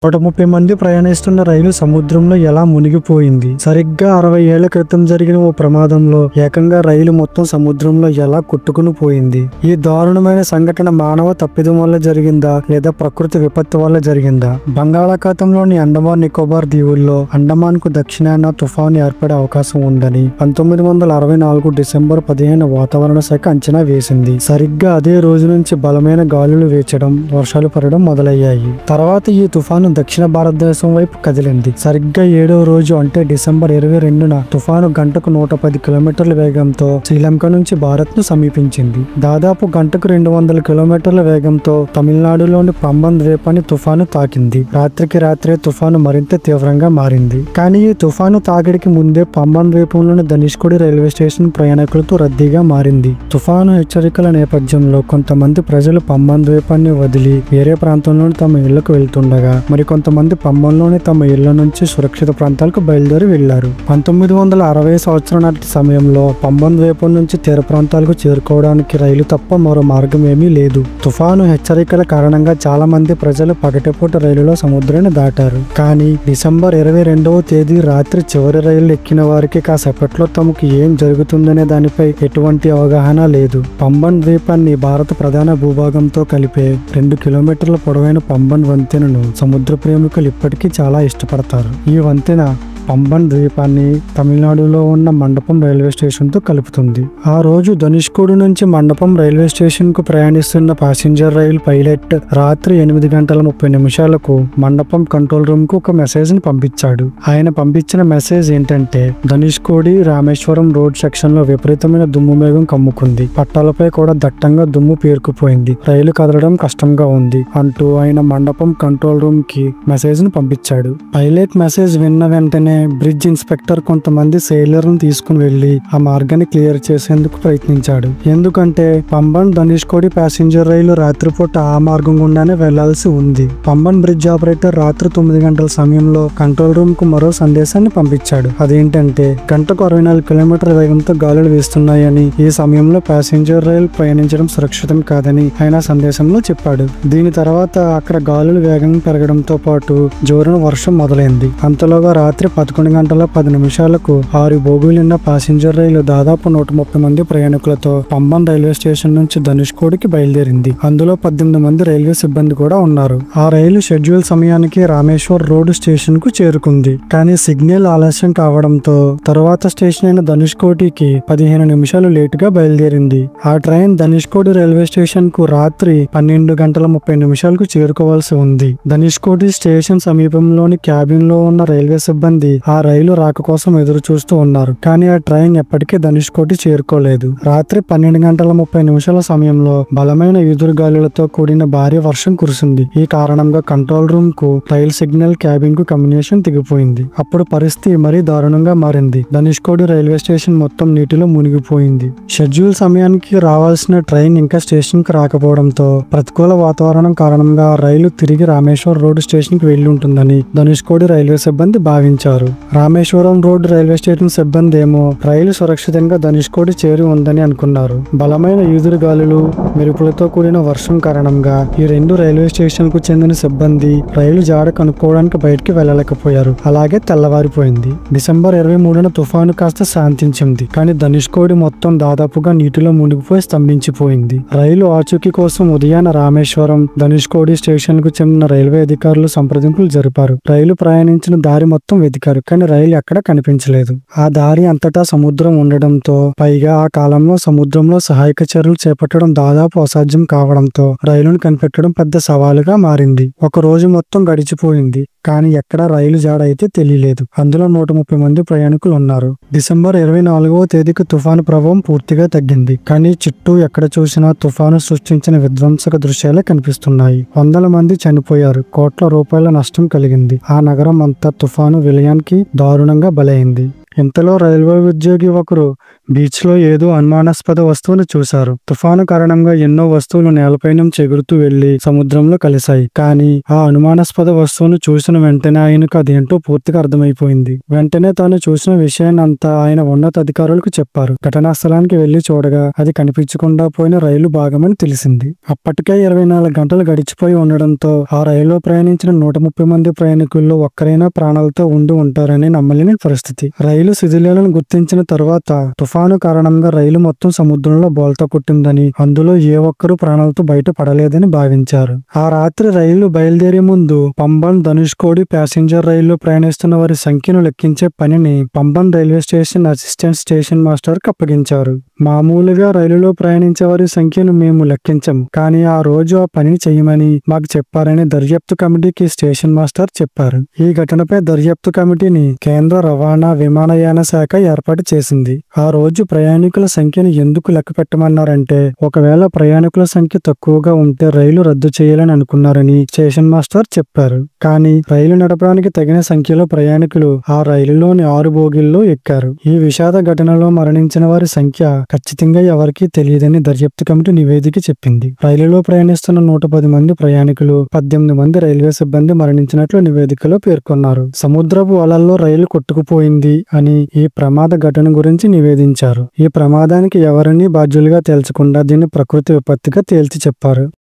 130 మంది ప్రయాణిస్తున్న రైలు సముద్రంలో ఎలా మునిగిపోయింది? సరిగ్గా 60 ఏళ్ల క్రితం జరిగిన ఓ ప్రమాదంలో ఏకంగా రైలు మొత్తం సముద్రంలో ఎలా కొట్టుకుని పోయింది? ఈ దారుణమైన సంఘటన మానవ తప్పిదం వల్ల జరిగిందా లేదా ప్రకృతి విపత్తు వల్ల జరిగిందా? బంగాళాఖాతంలోని అండమాన్ నికోబార్ దీవుల్లో అండమాన్ కు దక్షిణాన తుఫాను ఏర్పడే అవకాశం ఉందని 1964 డిసెంబర్ 15 వాతావరణ శాఖ అంచనా వేసింది. సరిగ్గా అదే రోజు నుంచి బలమైన గాలులు వీచడం, వర్షాలు పడడం మొదలయ్యాయి. తర్వాత ఈ తుఫాను దక్షిణ భారతదేశం వైపు కదిలింది. సరిగ్గా 7వ రోజు అంటే డిసెంబర్ 22న తుఫాను గంటకు 110 కిలోమీటర్ల వేగంతో శ్రీలంక నుంచి భారత్ ను సమీపించింది. దాదాపు గంటకు 200 కిలోమీటర్ల వేగంతో తమిళనాడులోని పంబన్ ద్వీపాన్ని తుఫాను తాకింది. రాత్రికి రాత్రే తుఫాను మరింత తీవ్రంగా మారింది. కానీ ఈ తుఫాను తాకిడికి ముందే పంబన్ ద్వీపంలోని ధనుష్కోడి రైల్వే స్టేషన్ ప్రయాణికులతో రద్దీగా మారింది. తుఫాను హెచ్చరికల నేపథ్యంలో కొంతమంది ప్రజలు పంబన్ ద్వీపాన్ని వదిలి వేరే ప్రాంతంలోని తమ ఇళ్లకు వెళ్తుండగా మరికొంతమంది పంబన్లోని తమ ఇళ్ల నుంచి సురక్షిత ప్రాంతాలకు బయలుదేరి వెళ్లారు. 1960 సంవత్సరం నాటి సమయంలో పంబన్ ద్వీపం నుంచి తీర ప్రాంతాలకు చేరుకోవడానికి రైలు తప్ప మరో మార్గం ఏమీ లేదు. తుఫాను హెచ్చరికల కారణంగా చాలా మంది ప్రజలు పగటిపూట రైలులో సముద్రాన్ని దాటారు. కానీ డిసెంబర్ 22వ తేదీ రాత్రి చివరి రైలు ఎక్కిన వారికి కాసేపట్లో తమకు ఏం జరుగుతుందనే దానిపై ఎటువంటి అవగాహన లేదు. పంబన్ ద్వీపాన్ని భారత ప్రధాన భూభాగంతో కలిపే 2 కిలోమీటర్ల పొడవైన పంబన్ వంతెనను సముద్ర ప్రేమికులు ఇప్పటికీ చాలా ఇష్టపడతారు. ఈ వంతెన పంబన్ ద్వీపాన్ని తమిళనాడులో ఉన్న మండపం రైల్వే స్టేషన్ తో కలుపుతుంది. ఆ రోజు ధనుష్కోడి నుంచి మండపం రైల్వే స్టేషన్ కు ప్రయాణిస్తున్న ప్యాసింజర్ రైలు పైలట్ రాత్రి 8:30 మండపం కంట్రోల్ రూమ్ కు ఒక మెసేజ్ ని పంపించాడు. ఆయన పంపించిన మెసేజ్ ఏంటంటే, ధనుష్కోడి రామేశ్వరం రోడ్ సెక్షన్ లో విపరీతమైన దుమ్ము మేఘం కమ్ముకుంది. పట్టాలపై కూడా దట్టంగా దుమ్ము పేరుకుపోయింది. రైలు కదలడం కష్టంగా ఉంది అంటూ ఆయన మండపం కంట్రోల్ రూమ్ కి మెసేజ్ ని పంపించాడు. పైలట్ మెసేజ్ విన్న వెంటనే బ్రిడ్జ్ ఇన్స్పెక్టర్ కొంతమంది సెయిలర్లను తీసుకుని వెళ్లి ఆ మార్గాన్ని క్లియర్ చేసేందుకు ప్రయత్నించాడు. ఎందుకంటే పంబన్ ధనుష్కోడి ప్యాసింజర్ రైలు రాత్రిపూట ఆ మార్గం గుండానే వెళ్లాల్సి ఉంది. పంబన్ బ్రిడ్జ్ ఆపరేటర్ రాత్రి 9 గంటల సమయంలో కంట్రోల్ రూమ్ కు మరో సందేశాన్ని పంపించాడు. అదేంటంటే, గంటకు 64 కిలోమీటర్ల వేగంతో గాలులు వీస్తున్నాయని, ఈ సమయంలో ప్యాసింజర్ రైలు ప్రయాణించడం సురక్షితం కాదని ఆయన సందేశంలో చెప్పాడు. దీని తర్వాత అక్కడ గాలులు వేగం పెరగడంతో పాటు జోరున వర్షం మొదలైంది. అంతలోగా రాత్రి 11:10 6 బోగీలున్న ప్యాసింజర్ రైలు దాదాపు 130 మంది ప్రయాణికులతో పంబన్ రైల్వే స్టేషన్ నుంచి ధనుష్కోడికి బయలుదేరింది. అందులో 18 మంది రైల్వే సిబ్బంది కూడా ఉన్నారు. ఆ రైలు షెడ్యూల్ సమయానికి రామేశ్వర్ రోడ్ స్టేషన్ కు చేరుకుంది. కానీ సిగ్నల్ ఆలస్యం కావడంతో తరువాత స్టేషన్ అయిన ధనుష్కోడికి 15 నిమిషాలు లేటుగా బయలుదేరింది. ఆ ట్రైన్ ధనుష్కోడి రైల్వే స్టేషన్ కు రాత్రి 12:30 చేరుకోవాల్సి ఉంది. ధనుష్కోడి స్టేషన్ సమీపంలోని క్యాబిన్ లో ఉన్న రైల్వే సిబ్బంది ఆ రైలు రాక కోసం ఎదురు చూస్తూ ఉన్నారు. కానీ ఆ ట్రైన్ ఎప్పటికీ ధనుష్కోడి చేరుకోలేదు. రాత్రి 12:30 సమయంలో బలమైన ఈదురుగాలులతో కూడిన భారీ వర్షం కురిసింది. ఈ కారణంగా కంట్రోల్ రూమ్ కు, రైల్ సిగ్నల్ క్యాబిన్ కు కమ్యూనికేషన్ తెగిపోయింది. అప్పుడు పరిస్థితి మరీ దారుణంగా మారింది. ధనుష్కోడి రైల్వే స్టేషన్ మొత్తం నీటిలో మునిగిపోయింది. షెడ్యూల్ సమయానికి రావాల్సిన ట్రైన్ ఇంకా స్టేషన్ కు రాకపోవడంతో ప్రతికూల వాతావరణం కారణంగా రైలు తిరిగి రామేశ్వరం రోడ్ స్టేషన్ కి వెళ్లి ఉంటుందని ధనుష్కోడి రైల్వే సిబ్బంది భావించారు. రామేశ్వరం రోడ్ రైల్వే స్టేషన్ సిబ్బంది ఏమో రైలు సురక్షితంగా ధనుష్కోడి చేరి ఉందని అనుకున్నారు. బలమైన ఈదురుగాలులు, మెరుపులతో కూడిన వర్షం కారణంగా ఈ 2 రైల్వే స్టేషన్ కు చెందిన సిబ్బంది రైలు జాడ కనుక్కోవడానికి బయటికి వెళ్లలేకపోయారు. అలాగే తెల్లవారిపోయింది. డిసెంబర్ 23న తుఫాను కాస్త శాంతించింది. కానీ ధనుష్కోడి మొత్తం దాదాపుగా నీటిలో మునిగిపోయి స్తంభించిపోయింది. రైలు ఆచూకీ కోసం ఉదయాన రామేశ్వరం, ధనుష్కోడి స్టేషన్ కు చెందిన రైల్వే అధికారులు సంప్రదింపులు జరిపారు. రైలు ప్రయాణించిన దారి మొత్తం వెతికారు. కానీ రైలు ఎక్కడా కనిపించలేదు. ఆ దారి అంతటా సముద్రం ఉండడంతో, పైగా ఆ కాలంలో సముద్రంలో సహాయక చర్యలు చేపట్టడం దాదాపు అసాధ్యం కావడంతో రైలును కనిపెట్టడం పెద్ద సవాలుగా మారింది. ఒక రోజు మొత్తం గడిచిపోయింది. కానీ ఎక్కడా రైలు జాడ అయితే తెలియలేదు. అందులో 130 మంది ప్రయాణికులు ఉన్నారు. డిసెంబర్ 24వ తేదీకి తుఫాను ప్రభావం పూర్తిగా తగ్గింది. కానీ చుట్టూ ఎక్కడ చూసినా తుఫాను సృష్టించిన విధ్వంసక దృశ్యాలే కనిపిస్తున్నాయి. వందల మంది చనిపోయారు. కోట్ల రూపాయల నష్టం కలిగింది. ఆ నగరం అంతా తుఫాను విలయానికి దారుణంగా బలైంది. ఇంతలో రైల్వే ఉద్యోగి ఒకరు బీచ్ లో ఏదో అనుమానాస్పద వస్తువును చూశారు. తుఫాను కారణంగా ఎన్నో వస్తువులు నేలపై నుంచి ఎగురుతూ వెళ్లి సముద్రంలో కలిశాయి. కానీ ఆ అనుమానాస్పద వస్తువును చూసిన వెంటనే ఆయనకు అదేంటో పూర్తిగా అర్థమైపోయింది. వెంటనే తాను చూసిన విషయాన్ని అంతా ఆయన ఉన్నతాధికారులకు చెప్పారు. ఘటనా స్థలానికి వెళ్లి చూడగా అది కనిపించకుండా పోయిన రైలు భాగమని తెలిసింది. అప్పటికే 24 గంటలు గడిచిపోయి ఉండడంతో ఆ రైలులో ప్రయాణించిన 130 మంది ప్రయాణికుల్లో ఒక్కరైనా ప్రాణాలతో ఉండి ఉంటారని నమ్మలేని పరిస్థితి. రైలు శిథిలాలను గుర్తించిన తర్వాత తుఫాను కారణంగా రైలు మొత్తం సముద్రంలో బోల్తా కొట్టిందని, అందులో ఏ ఒక్కరూ ప్రాణాలతో బయట పడలేదని భావించారు. ఆ రాత్రి రైలు బయలుదేరే ముందు పంబన్ ధనుష్కోడి ప్యాసింజర్ రైల్లో ప్రయాణిస్తున్న వారి సంఖ్యను లెక్కించే పనిని Pamban railway station assistant station master కి అప్పగించారు. మామూలుగా రైలులో ప్రయాణించే వారి సంఖ్యను మేము లెక్కించం, కానీ ఆ రోజు ఆ పనిని చేయమని మాకు చెప్పారని దర్యాప్తు కమిటీకి స్టేషన్ మాస్టర్ చెప్పారు. ఈ ఘటనపై దర్యాప్తు కమిటీని కేంద్ర రవాణా విమానయాన శాఖ ఏర్పాటు చేసింది. ఆ రోజు ప్రయాణికుల సంఖ్యను ఎందుకు లెక్క పెట్టమన్నారంటే, ఒకవేళ ప్రయాణికుల సంఖ్య తక్కువగా ఉంటే రైలు రద్దు చేయాలని అనుకున్నారని స్టేషన్ మాస్టర్ చెప్పారు. కానీ రైలు నడపడానికి తగిన సంఖ్యలో ప్రయాణికులు ఆ రైలులోని 6 బోగీల్లో ఎక్కారు. ఈ విషాద ఘటనలో మరణించిన వారి సంఖ్య ఖచ్చితంగా ఎవరికీ తెలియదని దర్యాప్తు కమిటీ నివేదిక చెప్పింది. రైలులో ప్రయాణిస్తున్న 110 మంది ప్రయాణికులు, 18 మంది రైల్వే సిబ్బంది మరణించినట్లు నివేదికలో పేర్కొన్నారు. సముద్రపు అలల్లో రైలు కొట్టుకుపోయింది అని ఈ ప్రమాద ఘటన గురించి నివేదించారు. ఈ ప్రమాదానికి ఎవరినీ బాధ్యులుగా తేల్చకుండా దీన్ని ప్రకృతి విపత్తుగా తేల్చి చెప్పారు.